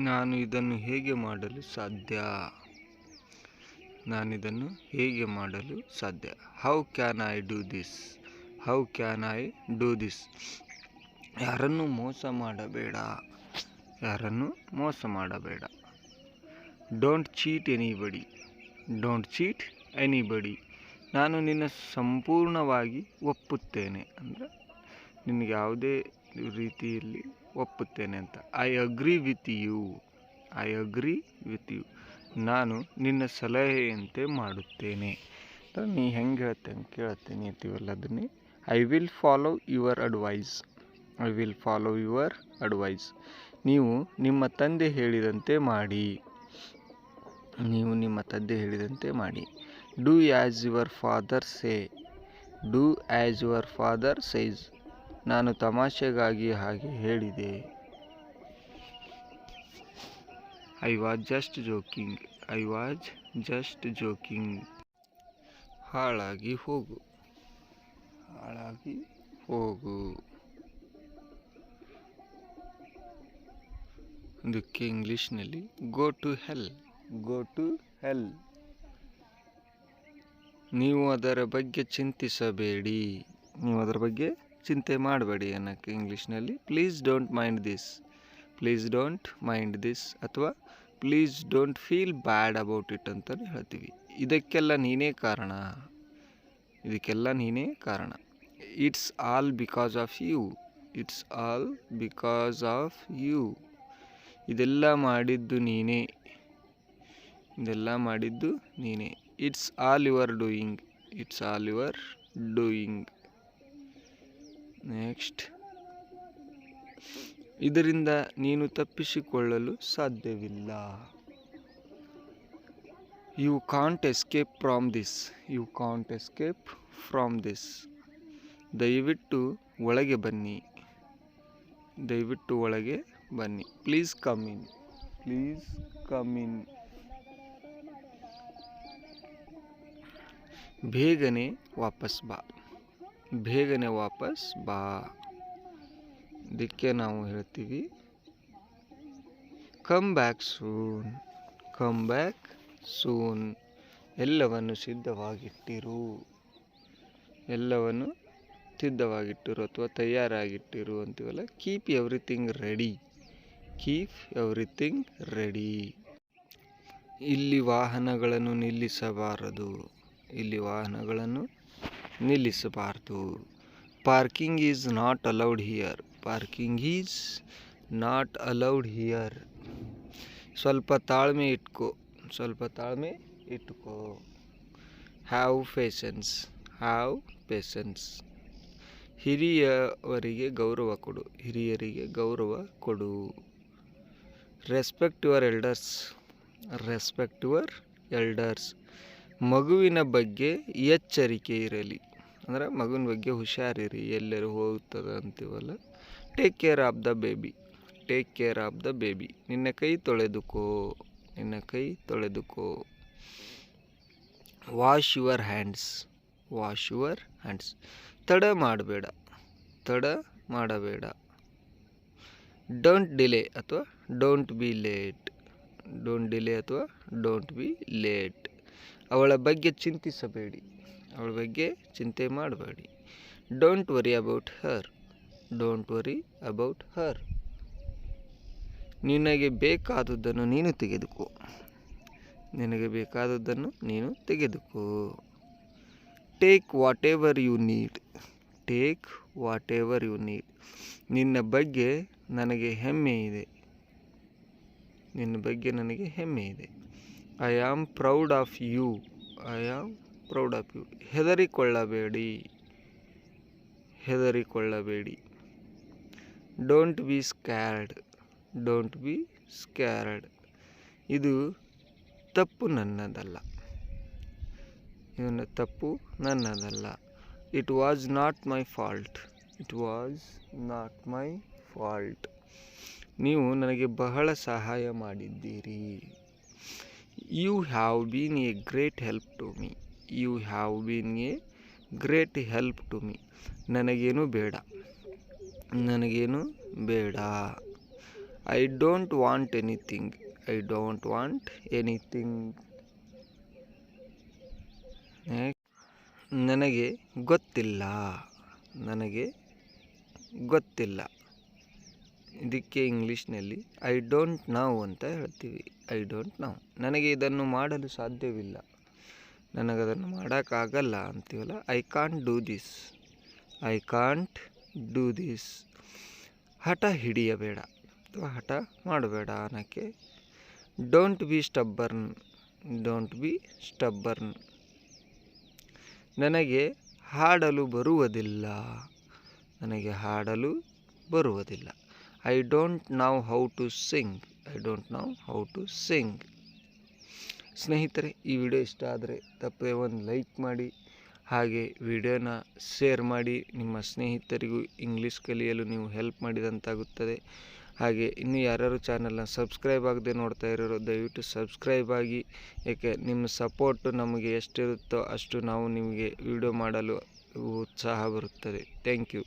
ನಾನು ಇದನ್ನು ಹೇಗೆ ಮಾಡಲು ಸಾಧ್ಯ? ನಾನಿದನ್ನು ಹೇಗೆ ಮಾಡಲು ಸಾಧ್ಯ? How can I do this? How can I do this? ಯಾರನ್ನು ಮೋಸ ಮಾಡಬೇಡ. ಯಾರನ್ನು ಮೋಸ ಮಾಡಬೇಡ. Don't cheat anybody. Don't cheat anybody. ನಾನು ನಿನ್ನ ಸಂಪೂರ್ಣವಾಗಿ ಒಪ್ಪುತ್ತೇನೆ ಅಂದರೆ ನಿನಗೆ ಯಾವುದೇ ರೀತಿಯಲ್ಲಿ ಒಪ್ಪುತ್ತೇನೆ ಅಂತ. I agree with you. I agree with you. ನಾನು ನಿನ್ನ ಸಲಹೆಯಂತೆ ಮಾಡುತ್ತೇನೆ. ನೀ ಹೆಂಗೆ ಹೇಳ್ತೇನೆ ಕೇಳ್ತೇನೆ ಅಂತೀವಲ್ಲ ಅದನ್ನೇ I will follow your advice. I will follow your advice. ನೀವು ನಿಮ್ಮ ತಂದೆ ಹೇಳಿದಂತೆ ಮಾಡಿ. ನೀವು ನಿಮ್ಮ ತಂದೆ ಹೇಳಿದಂತೆ ಮಾಡಿ. Do as your father say. Do as your father says. ನಾನು ತಮಾಷೆಗಾಗಿ ಹಾಗೆ ಹೇಳಿದೆ. I was just joking. I was just joking. ಹಾಳಾಗಿ ಹೋಗು. ಹಾಳಾಗಿ ಹೋಗು. ಅದಕ್ಕೆ ಇಂಗ್ಲೀಷ್ನಲ್ಲಿ go to hell. Go to hell. ನೀವು ಅದರ ಬಗ್ಗೆ ಚಿಂತಿಸಬೇಡಿ. ನೀವು ಅದರ ಬಗ್ಗೆ ಚಿಂತೆ ಮಾಡಬೇಡಿ ಅನ್ನೋಕ್ಕೆ ಇಂಗ್ಲೀಷ್ನಲ್ಲಿ please don't mind this. Please don't mind this ಅಥವಾ please don't feel bad about it ಅಂತ ಹೇಳ್ತೀವಿ. ಇದಕ್ಕೆಲ್ಲ ನೀನೇ ಕಾರಣ. ಇದಕ್ಕೆಲ್ಲ ನೀನೇ ಕಾರಣ. It's all because of you. It's all because of you. ಇದೆಲ್ಲ ಮಾಡಿದ್ದು ನೀನೇ. ಇದೆಲ್ಲ ಮಾಡಿದ್ದು ನೀನೇ. It's all your doing. It's all your doing. Next, ಇದರಿಂದ ನೀನು ತಪ್ಪಿಸಿಕೊಳ್ಳಲು ಸಾಧ್ಯವಿಲ್ಲ. You can't escape from this. You can't escape from this. ದಯವಿಟ್ಟು ಒಳಗೆ ಬನ್ನಿ. ದಯವಿಟ್ಟು ಒಳಗೆ ಬನ್ನಿ. Please come in. Please come in. ಬೇಗನೆ ವಾಪಸ್ ಬಾ. ಬೇಗನೆ ವಾಪಸ್ ಬಾ. ಇದಕ್ಕೆ ನಾವು ಹೇಳ್ತೀವಿ come back soon. Come back soon. ಎಲ್ಲವನ್ನು ಸಿದ್ಧವಾಗಿಟ್ಟಿರು. ಎಲ್ಲವನ್ನು ಸಿದ್ಧವಾಗಿಟ್ಟಿರು ಅಥವಾ ತಯಾರಾಗಿಟ್ಟಿರು ಅಂತೀವಲ್ಲ. Keep everything ready. Keep everything ready. ಇಲ್ಲಿ ವಾಹನಗಳನ್ನು ನಿಲ್ಲಿಸಬಾರದು. ಇಲ್ಲಿ ವಾಹನಗಳನ್ನು ನಿಲ್ಲಿಸಬಾರದು. Parking is not allowed here. Parking is not allowed here. ಸ್ವಲ್ಪ ತಾಳ್ಮೆ ಇಟ್ಕೋ. ಸ್ವಲ್ಪ ತಾಳ್ಮೆ ಇಟ್ಕೋ. Have patience. Have patience. ಹಿರಿಯವರಿಗೆ ಗೌರವ ಕೊಡು. ಹಿರಿಯರಿಗೆ ಗೌರವ ಕೊಡು. Respect your elders. Respect your elders. ಮಗುವಿನ ಬಗ್ಗೆ ಎಚ್ಚರಿಕೆ ಇರಲಿ. ಅಂದರೆ ಮಗುವಿನ ಬಗ್ಗೆ ಹುಷಾರಿರಿ. ಎಲ್ಲರೂ ಹೋಗ್ತದೆ ಅಂತೀವಲ್ಲ. Take care of the baby. Take care of the baby. ನಿನ್ನ ಕೈ ತೊಳೆದುಕೋ. ನಿನ್ನ ಕೈ ತೊಳೆದುಕೋ. Wash your hands. Wash your hands. ತಡ ಮಾಡಬೇಡ. ತಡ ಮಾಡಬೇಡ. ಡೋಂಟ್ ಡಿಲೇ ಅಥವಾ don't be late. Don't delay ಅಥವಾ ಡೋಂಟ್ ಬಿ ಲೇಟ್. ಅವಳ ಬಗ್ಗೆ ಚಿಂತಿಸಬೇಡಿ. ಅವಳ ಬಗ್ಗೆ ಚಿಂತೆ ಮಾಡಬೇಡಿ. Don't worry about her. Don't worry about her. ನಿನಗೆ ಬೇಕಾದದ್ದನ್ನು ನೀನು ತೆಗೆದುಕೋ. ನಿನಗೆ ಬೇಕಾದದ್ದನ್ನು ನೀನು ತೆಗೆದುಕೋ. Take whatever you need. Take whatever you need. ನಿನ್ನ ಬಗ್ಗೆ ನನಗೆ ಹೆಮ್ಮೆ ಇದೆ. ನಿನ್ನ ಬಗ್ಗೆ ನನಗೆ ಹೆಮ್ಮೆ ಇದೆ. I am proud of you. I am proud of you. ಹೆದರಿಕೊಳ್ಳಬೇಡಿ. ಹೆದರಿಕೊಳ್ಳಬೇಡಿ. Don't be scared. Don't be scared. ಇದು ತಪ್ಪು ನನ್ನದಲ್ಲ. ಇದನ್ನು ತಪ್ಪು ನನ್ನದಲ್ಲ. It was not my fault. It was not my fault. ನೀವು ನನಗೆ ಬಹಳ ಸಹಾಯ ಮಾಡಿದ್ದೀರಿ. You have been a great help to me. You have been a great help to me. ನನಗೇನು ಬೇಡ. ನನಗೇನು ಬೇಡ. I don't want anything. I don't want anything. ನನಗೆ ಗೊತ್ತಿಲ್ಲ. ನನಗೆ ಗೊತ್ತಿಲ್ಲ. ಇದಕ್ಕೆ ಇಂಗ್ಲೀಷ್ನಲ್ಲಿ ಐ ಡೋಂಟ್ ನೌ ಅಂತ ಹೇಳ್ತೀವಿ. I don't know. ನನಗೆ ಇದನ್ನು ಮಾಡಲು ಸಾಧ್ಯವಿಲ್ಲ, ನನಗದನ್ನು ಮಾಡೋಕ್ಕಾಗಲ್ಲ ಅಂತೀವಲ್ಲ, I can't do this. I can't do this. ಹಠ ಹಿಡಿಯಬೇಡ ಅಥವಾ ಹಠ ಮಾಡಬೇಡ ಅನ್ನೋಕ್ಕೆ don't be stubborn. Don't be stubborn. ನನಗೆ ಹಾಡಲು ಬರುವುದಿಲ್ಲ. ನನಗೆ ಹಾಡಲು ಬರುವುದಿಲ್ಲ. I don't know how to sing. I don't know how to sing. ಸ್ನೇಹಿತರೆ, ಈ ವಿಡಿಯೋ ಇಷ್ಟ ಆದರೆ ತಪ್ಪದೆ ಒಂದು ಲೈಕ್ ಮಾಡಿ, ಹಾಗೆ ವಿಡಿಯೋನ ಶೇರ್ ಮಾಡಿ. ನಿಮ್ಮ ಸ್ನೇಹಿತರಿಗೂ ಇಂಗ್ಲೀಷ್ ಕಲಿಯಲು ನೀವು ಹೆಲ್ಪ್ ಮಾಡಿದಂತಾಗುತ್ತದೆ. ಹಾಗೆ ಇನ್ನೂ ಯಾರ್ಯಾರು ಚಾನಲ್ನ ಸಬ್ಸ್ಕ್ರೈಬ್ ಆಗದೆ ನೋಡ್ತಾ ಇರೋರು ದಯವಿಟ್ಟು ಸಬ್ಸ್ಕ್ರೈಬ್ ಆಗಿ. ಏಕೆ ನಿಮ್ಮ ಸಪೋರ್ಟು ನಮಗೆ ಎಷ್ಟಿರುತ್ತೋ ಅಷ್ಟು ನಾವು ನಿಮಗೆ ವಿಡಿಯೋ ಮಾಡಲು ಉತ್ಸಾಹ ಬರುತ್ತದೆ. Thank you.